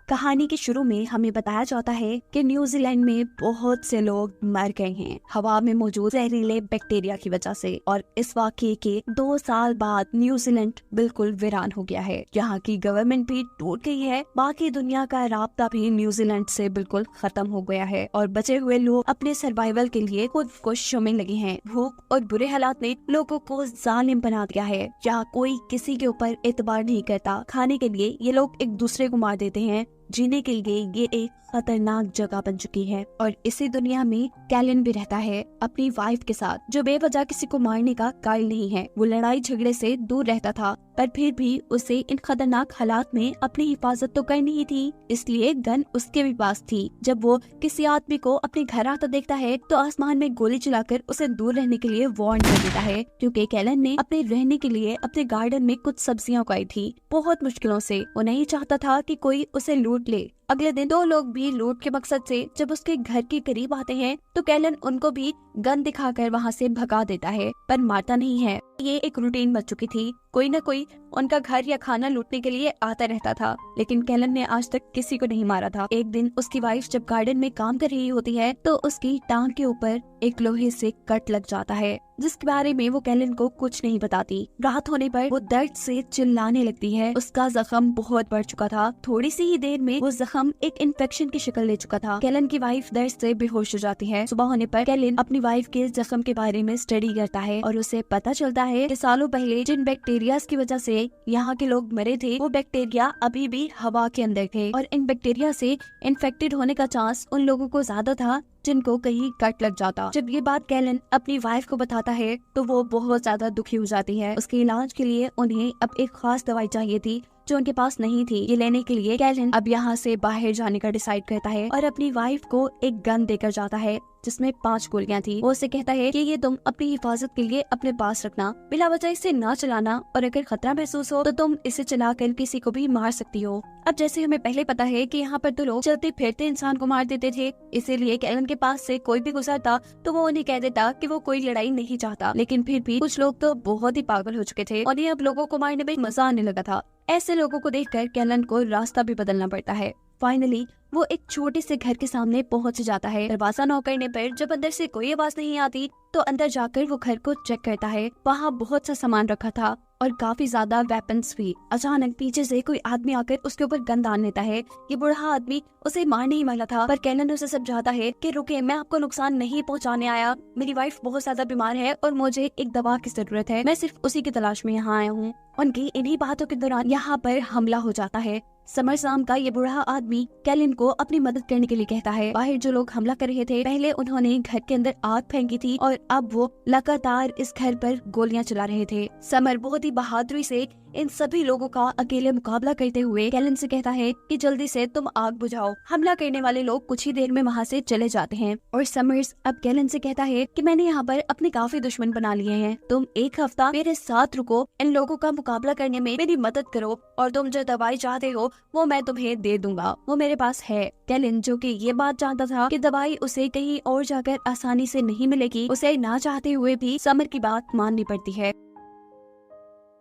कहानी के शुरू में हमें बताया जाता है कि न्यूजीलैंड में बहुत से लोग मर गए हैं हवा में मौजूद जहरीले बैक्टीरिया की वजह से। और इस वाकये के 2 साल बाद न्यूजीलैंड बिल्कुल वीरान हो गया है। यहाँ की गवर्नमेंट भी टूट गई है, बाकी दुनिया का राब्ता भी न्यूजीलैंड से बिल्कुल खत्म हो गया है और बचे हुए लोग अपने सर्वाइवल के लिए खुद कोशिशों में लगे हैं। भूख और बुरे हालात ने लोगों को जालिम बना दिया है। यहाँ कोई किसी के ऊपर एतबार नहीं करता। खाने के लिए ये लोग एक दूसरे को मार देते हैं। जीने के लिए ये एक खतरनाक जगह बन चुकी है। और इसी दुनिया में कैलन भी रहता है अपनी वाइफ के साथ, जो बेवजह किसी को मारने का कायल नहीं है। वो लड़ाई झगड़े से दूर रहता था, पर फिर भी उसे इन खतरनाक हालात में अपनी हिफाजत तो करनी ही थी, इसलिए गन उसके भी पास थी। जब वो किसी आदमी को अपने घर आता देखता है तो आसमान में गोली चलाकर उसे दूर रहने के लिए वार्न कर देता है, क्योंकि कैलन ने अपने रहने के लिए अपने गार्डन में कुछ सब्जियां उगाई थी बहुत मुश्किलों से। वो नहीं चाहता था कि कोई उसे लूट ले। अगले दिन 2 लोग भी लूट के मकसद से जब उसके घर के करीब आते हैं तो कैलन उनको भी गन दिखाकर वहाँ से भगा देता है, पर मारता नहीं है। ये एक रूटीन बन चुकी थी, कोई न कोई उनका घर या खाना लूटने के लिए आता रहता था, लेकिन कैलन ने आज तक किसी को नहीं मारा था। एक दिन उसकी वाइफ जब गार्डन में काम कर रही होती है तो उसकी टांग के ऊपर एक लोहे से कट लग जाता है, जिसके बारे में वो कैलन को कुछ नहीं बताती। रात होने पर वो दर्द से चिल्लाने लगती है। उसका जख्म बहुत बढ़ चुका था। थोड़ी सी ही देर में वो जख्म एक इन्फेक्शन की शक्ल ले चुका था। कैलन की वाइफ दर्द से बेहोश हो जाती है। सुबह होने पर कैलन अपनी वाइफ के जख्म के बारे में स्टडी करता है और उसे पता चलता है कि सालों पहले जिन बैक्टीरिया की वजह से यहाँ के लोग मरे थे, वो बैक्टीरिया अभी भी हवा के अंदर थे और इन बैक्टीरिया से इन्फेक्टेड होने का चांस उन लोगों को ज्यादा था जिनको कहीं कट लग जाता। जब ये बात कैलन अपनी वाइफ को बताता है तो वो बहुत ज्यादा दुखी हो जाती है। उसके इलाज के लिए उन्हें अब एक खास दवाई चाहिए थी जो उनके पास नहीं थी। ये लेने के लिए कैलन अब यहाँ से बाहर जाने का डिसाइड करता है और अपनी वाइफ को एक गन देकर जाता है जिसमें 5 गोलियां थी। वो उसे कहता है कि ये तुम अपनी हिफाजत के लिए अपने पास रखना, बिला वजह इसे ना चलाना और अगर खतरा महसूस हो तो तुम इसे चलाकर किसी को भी मार सकती हो। अब जैसे हमें पहले पता है कि यहाँ पर तो लोग चलते फिरते इंसान को मार देते थे, इसीलिए कैलन के पास से कोई भी गुजरता तो वो उन्हें कह देता कि वो कोई लड़ाई नहीं चाहता। लेकिन फिर भी कुछ लोग तो बहुत ही पागल हो चुके थे और ये अब लोगों को मारने में मजा आने लगा था। ऐसे लोगों को देखकर कैलन को रास्ता भी बदलना पड़ता है। फाइनली वो एक छोटे से घर के सामने पहुंच जाता है। दरवाजा नॉक करने पर जब अंदर से कोई आवाज नहीं आती तो अंदर जाकर वो घर को चेक करता है। वहाँ बहुत सा सामान रखा था और काफी ज्यादा वेपन्स भी। अचानक पीछे से कोई आदमी आकर उसके ऊपर गन दान लेता है। ये बूढ़ा आदमी उसे मारने ही वाला था, पर कैलन उसे समझाता है कि रुके, मैं आपको नुकसान नहीं पहुंचाने आया। मेरी वाइफ बहुत ज्यादा बीमार है और मुझे एक दवा की जरूरत है, मैं सिर्फ उसी की तलाश में यहाँ आया हूँ। उनकी इन्हीं बातों के दौरान यहाँ पर हमला हो जाता है। समर नाम का ये बूढ़ा आदमी कैलन को अपनी मदद करने के लिए कहता है। बाहर जो लोग हमला कर रहे थे, पहले उन्होंने घर के अंदर आग फेंकी थी और अब वो लगातार इस घर पर गोलियां चला रहे थे। समर बहुत ही बहादुरी से इन सभी लोगों का अकेले मुकाबला करते हुए कैलन से कहता है कि जल्दी से तुम आग बुझाओ। हमला करने वाले लोग कुछ ही देर में वहाँ से चले जाते हैं और समर्स अब कैलन से कहता है कि मैंने यहाँ पर अपने काफी दुश्मन बना लिए हैं, तुम एक हफ्ता मेरे साथ रुको, इन लोगों का मुकाबला करने में मेरी मदद करो और तुम जो दवाई चाहते हो वो मैं तुम्हें दे दूंगा, वो मेरे पास है। कैलन जो कि ये बात जानता था कि दवाई उसे कहीं और जाकर आसानी से नहीं मिलेगी, उसे ना चाहते हुए भी समर की बात माननी पड़ती है।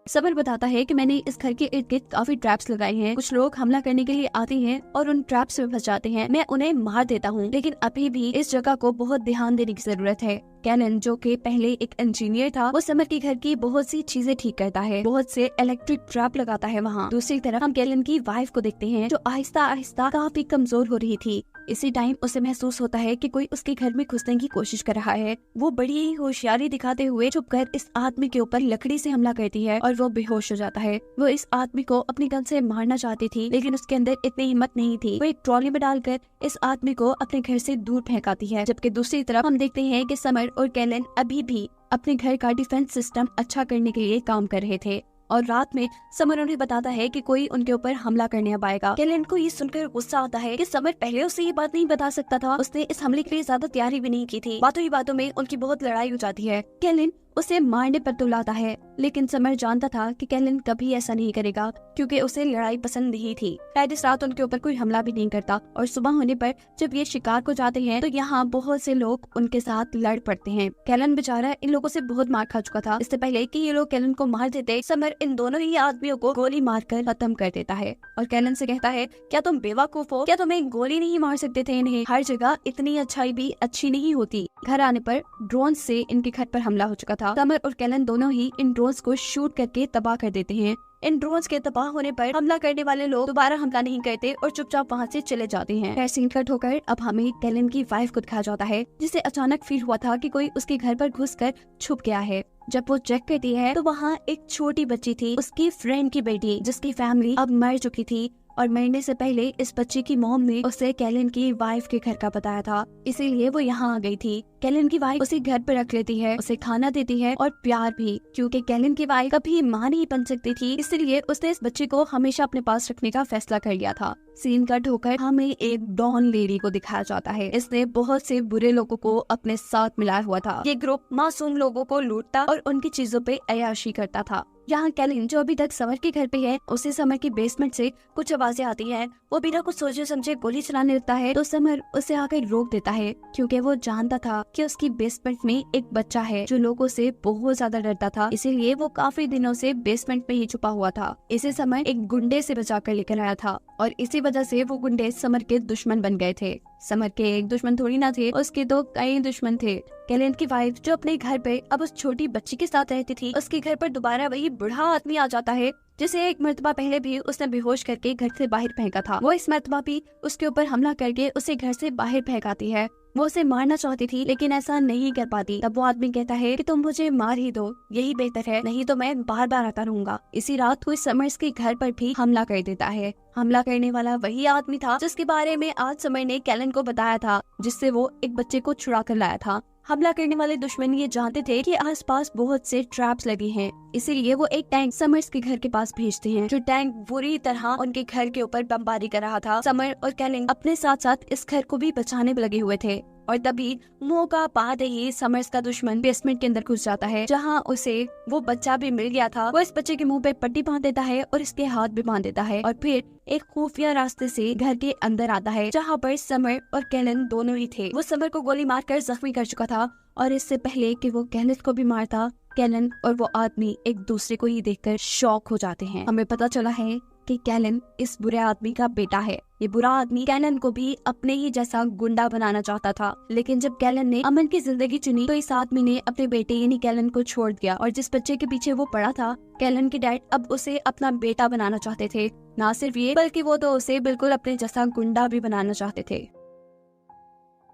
समर बताता है कि मैंने इस घर के इर्द गिर्द काफी ट्रैप्स लगाए हैं। कुछ लोग हमला करने के लिए आते हैं और उन ट्रैप्स में फंस जाते हैं। मैं उन्हें मार देता हूँ, लेकिन अभी भी इस जगह को बहुत ध्यान देने की जरूरत है। कैलन जो कि पहले एक इंजीनियर था, वो समर के घर की बहुत सी चीजें ठीक करता है, बहुत से इलेक्ट्रिक ट्रैप लगाता है वहाँ। दूसरी तरफ हम कैलन की वाइफ को देखते हैं जो आहिस्ता आहिस्ता काफी कमजोर हो रही थी। इसी टाइम उसे महसूस होता है कि कोई उसके घर में घुसने की कोशिश कर रहा है। वो बड़ी ही होशियारी दिखाते हुए चुप कर इस आदमी के ऊपर लकड़ी से हमला करती है और वो बेहोश हो जाता है। वो इस आदमी को अपनी गन से मारना चाहती थी, लेकिन उसके अंदर इतनी हिम्मत नहीं थी। वो एक ट्रॉली में डालकर इस आदमी को अपने घर से दूर फेंकाती है। जबकि दूसरी तरफ हम देखते हैं कि समर और कैलन अभी भी अपने घर का डिफेंस सिस्टम अच्छा करने के लिए काम कर रहे थे और रात में समर उन्हें बताता है कि कोई उनके ऊपर हमला करने अब आएगा। कैलन को ये सुनकर गुस्सा आता है कि समर पहले उसे ये बात नहीं बता सकता था, उसने इस हमले के लिए ज्यादा तैयारी भी नहीं की थी। बातों ही बातों में उनकी बहुत लड़ाई हो जाती है। कैलन उसे मारने पर तुलाता है, लेकिन समर जानता था कि कैलन कभी ऐसा नहीं करेगा क्योंकि उसे लड़ाई पसंद नहीं थी। पैरिस रात उनके ऊपर कोई हमला भी नहीं करता और सुबह होने पर जब ये शिकार को जाते हैं तो यहाँ बहुत से लोग उनके साथ लड़ पड़ते हैं। कैलन बेचारा इन लोगों से बहुत मार खा चुका था। इससे पहले कि ये लोग कैलन को मार देते, समर इन दोनों ही आदमियों को गोली मारकर खत्म कर देता है और कैलन से कहता है, क्या तुम बेवकूफ हो? क्या तुम्हें गोली नहीं मार सकते थे? इन्हें हर जगह इतनी अच्छाई भी अच्छी नहीं होती। घर आने पर ड्रोन से इनके घर पर हमला हो चुका था। समर और कैलन दोनों ही इन ड्रोन्स को शूट करके तबाह कर देते हैं। इन ड्रोन्स के तबाह होने पर हमला करने वाले लोग दोबारा हमला नहीं करते और चुपचाप वहाँ से चले जाते हैं। फिर सीन कट होकर अब हमें कैलन की वाइफ को दिखाया जाता है, जिसे अचानक फील हुआ था कि कोई उसके घर पर घुसकर छुप गया है। जब वो चेक करती है तो वहाँ एक छोटी बच्ची थी, उसकी फ्रेंड की बेटी, जिसकी फैमिली अब मर चुकी थी और मरने से पहले इस बच्ची की मॉम ने उसे कैलन की वाइफ के घर का बताया था, इसीलिए वो यहाँ आ गई थी। कैलन की वाइफ उसे घर पर रख लेती है, उसे खाना देती है और प्यार भी, क्योंकि कैलन की वाइफ कभी माँ नहीं बन सकती थी, इसलिए उसने इस बच्चे को हमेशा अपने पास रखने का फैसला कर लिया था। सीन कट होकर हमें एक डॉन लेडी को दिखाया जाता है। इसने बहुत से बुरे लोगों को अपने साथ मिलाया हुआ था। ये ग्रुप मासूम लोगों को लूटता और उनकी चीजों पे अय्याशी करता था। यहाँ कैलन जो अभी तक समर के घर पे है, उसे समर के बेसमेंट से कुछ आवाजें आती हैं। वो बिना कुछ सोचे समझे गोली चलाने लगता है तो समर उसे आकर रोक देता है, क्योंकि वो जानता था कि उसकी बेसमेंट में एक बच्चा है जो लोगों से बहुत ज्यादा डरता था, इसीलिए वो काफी दिनों से बेसमेंट में ही छुपा हुआ था। इसे समर एक गुंडे से बचा कर लेकर आया था और इसी वजह से वो गुंडे समर के दुश्मन बन गए थे। समर के एक दुश्मन थोड़ी ना थे, उसके तो कई दुश्मन थे। कैलन की वाइफ जो अपने घर पे अब उस छोटी बच्ची के साथ रहती थी, उसके घर पर दोबारा वही बूढ़ा आदमी आ जाता है, जिसे एक मर्तबा पहले भी उसने बेहोश करके घर से बाहर फेंका था। वो इस मर्तबा भी उसके ऊपर हमला करके उसे घर से बाहर फेंकाती है। वो उसे मारना चाहती थी लेकिन ऐसा नहीं कर पाती। तब वो आदमी कहता है कि तुम मुझे मार ही दो, यही बेहतर है, नहीं तो मैं बार बार आता रहूंगा। इसी रात कोई समर्स के घर पर भी हमला कर देता है। हमला करने वाला वही आदमी था जिसके बारे में आज समर ने कैलन को बताया था, जिससे वो एक बच्चे को छुड़ा कर लाया था। हमला करने वाले दुश्मन ये जानते थे कि आसपास बहुत से ट्रैप्स लगे हैं, इसीलिए वो एक टैंक समर्स के घर के पास भेजते हैं, जो टैंक बुरी तरह उनके घर के ऊपर बमबारी कर रहा था। समर और कैलन अपने साथ साथ इस घर को भी बचाने में लगे हुए थे और तभी मौका पाते ही समर्स का दुश्मन बेसमेंट के अंदर घुस जाता है, जहां उसे वो बच्चा भी मिल गया था। वो इस बच्चे के मुंह पे पट्टी बांध देता है और इसके हाथ भी बांध देता है और फिर एक खुफिया रास्ते से घर के अंदर आता है, जहां पर समर और कैलन दोनों ही थे। वो समर को गोली मारकर जख्मी कर चुका था और इससे पहले कि वो कैलन को भी मारता, कैलन और वो आदमी एक दूसरे को ही देखकर शॉक हो जाते हैं। हमें पता चला है कि कैलन इस बुरे आदमी का बेटा है। ये बुरा आदमी कैलन को भी अपने ही जैसा गुंडा बनाना चाहता था, लेकिन जब कैलन ने अमन की जिंदगी चुनी तो इस आदमी ने अपने बेटे यानी कैलन को छोड़ दिया और जिस बच्चे के पीछे वो पड़ा था, कैलन के डैड अब उसे अपना बेटा बनाना चाहते थे। ना सिर्फ ये, बल्कि वो तो उसे बिल्कुल अपने जैसा गुंडा भी बनाना चाहते थे।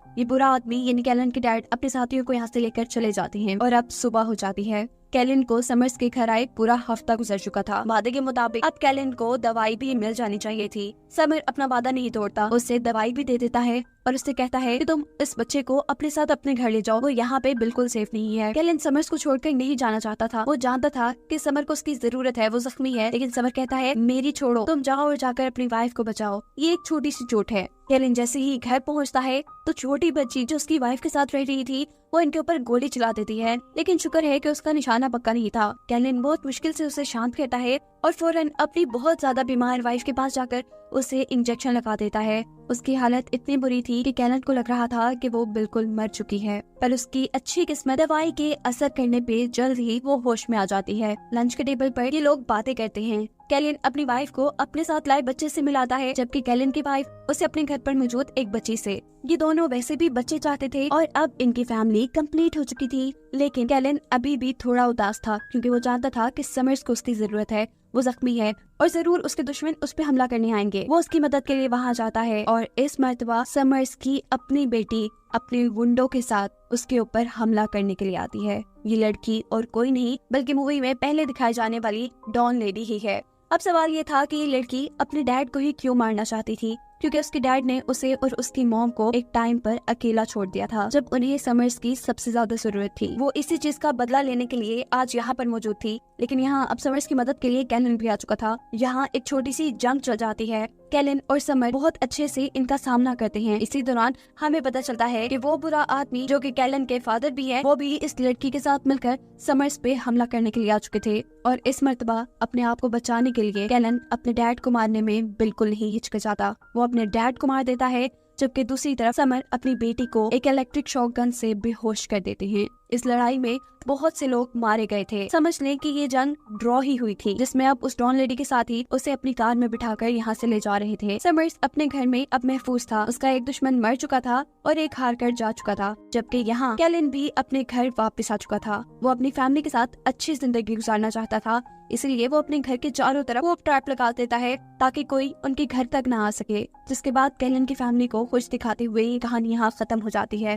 ये बुरा आदमी यानी कैलन के डैड अपने साथियों को यहाँ से लेकर चले जाते हैं और अब सुबह हो जाती है। कैलन को समर्स के घर आए पूरा हफ्ता गुजर चुका था। वादे के मुताबिक अब कैलन को दवाई भी मिल जानी चाहिए थी। समर अपना वादा नहीं तोड़ता, उसे दवाई भी दे देता है और उससे कहता है कि तुम इस बच्चे को अपने साथ अपने घर ले जाओ, वो यहाँ पे बिल्कुल सेफ नहीं है। कैलन समर्स को छोड़कर नहीं जाना चाहता था। वो जानता था कि समर को उसकी जरूरत है, वो जख्मी है, लेकिन समर कहता है मेरी छोड़ो, तुम जाओ और जाकर अपनी वाइफ को बचाओ, ये एक छोटी सी चोट है। कैलन जैसे ही घर पहुँचता है तो छोटी बच्ची जो उसकी वाइफ के साथ रह रही थी, वो इनके ऊपर गोली चला देती है, लेकिन शुक्र है कि उसका निशाना पक्का नहीं था। कैलन बहुत मुश्किल से उसे शांत करता है और फौरन अपनी बहुत ज्यादा बीमार वाइफ के पास जाकर उसे इंजेक्शन लगा देता है। उसकी हालत इतनी बुरी थी कि कैलन को लग रहा था कि वो बिल्कुल मर चुकी है, पर उसकी अच्छी किस्मत दवाई के असर करने पे जल्द ही वो होश में आ जाती है। लंच के टेबल पर ये लोग बातें करते हैं। कैलन अपनी वाइफ को अपने साथ लाए बच्चे से मिलाता है, जबकि कैलन की वाइफ उसे अपने घर पर मौजूद एक बच्ची से। ये दोनों वैसे भी बच्चे चाहते थे और अब इनकी फैमिली कंप्लीट हो चुकी थी, लेकिन कैलन अभी भी थोड़ा उदास था, क्योंकि वो जानता था कि समर्स को उसकी जरूरत है, वो जख्मी है और जरूर उसके दुश्मन उस पे हमला करने आएंगे। वो उसकी मदद के लिए वहाँ जाता है और इस मर्तबा समर्स की अपनी बेटी अपने गुंडों के साथ उसके ऊपर हमला करने के लिए आती है। ये लड़की और कोई नहीं बल्कि मूवी में पहले दिखाई जाने वाली डॉन लेडी ही है। अब सवाल ये था कि ये लड़की अपने डैड को ही क्यों मारना चाहती थी। क्योंकि उसके डैड ने उसे और उसकी मॉम को एक टाइम पर अकेला छोड़ दिया था जब उन्हें समर्स की सबसे ज्यादा जरूरत थी। वो इसी चीज का बदला लेने के लिए आज यहाँ पर मौजूद थी, लेकिन यहाँ अब समर्स की मदद के लिए कैलन भी आ चुका था। यहाँ एक छोटी सी जंग चल जाती है। कैलन और समर बहुत अच्छे से इनका सामना करते हैं। इसी दौरान हमें पता चलता है कि वो बुरा आदमी जो कि कैलन के फादर भी है, वो भी इस लड़की के साथ मिलकर समर्स पे हमला करने के लिए आ चुके थे। और इस मर्तबा अपने आप को बचाने के लिए कैलन अपने डैड को मारने में बिल्कुल नहीं हिचकिचाता। वो अपने डैड को मार देता है, जबकि दूसरी तरफ समर अपनी बेटी को एक इलेक्ट्रिक शॉक गन से बेहोश कर देते हैं। इस लड़ाई में बहुत से लोग मारे गए थे। समझ लें कि ये जंग ड्रॉ ही हुई थी, जिसमें अब उस डॉन लेडी के साथ ही उसे अपनी कार में बिठाकर यहाँ से ले जा रहे थे। समर्स अपने घर में अब महफूज था। उसका एक दुश्मन मर चुका था और एक हार कर जा चुका था, जबकि यहाँ कैलन भी अपने घर वापस आ चुका था। वो अपनी फैमिली के साथ अच्छी जिंदगी गुजारना चाहता था, इसलिए वो अपने घर के चारों तरफ वो ट्रैप लगा देता है ताकि कोई उनके घर तक ना आ सके। जिसके बाद कैलन की फैमिली को खुश दिखाते हुए ये कहानी यहाँ खत्म हो जाती है।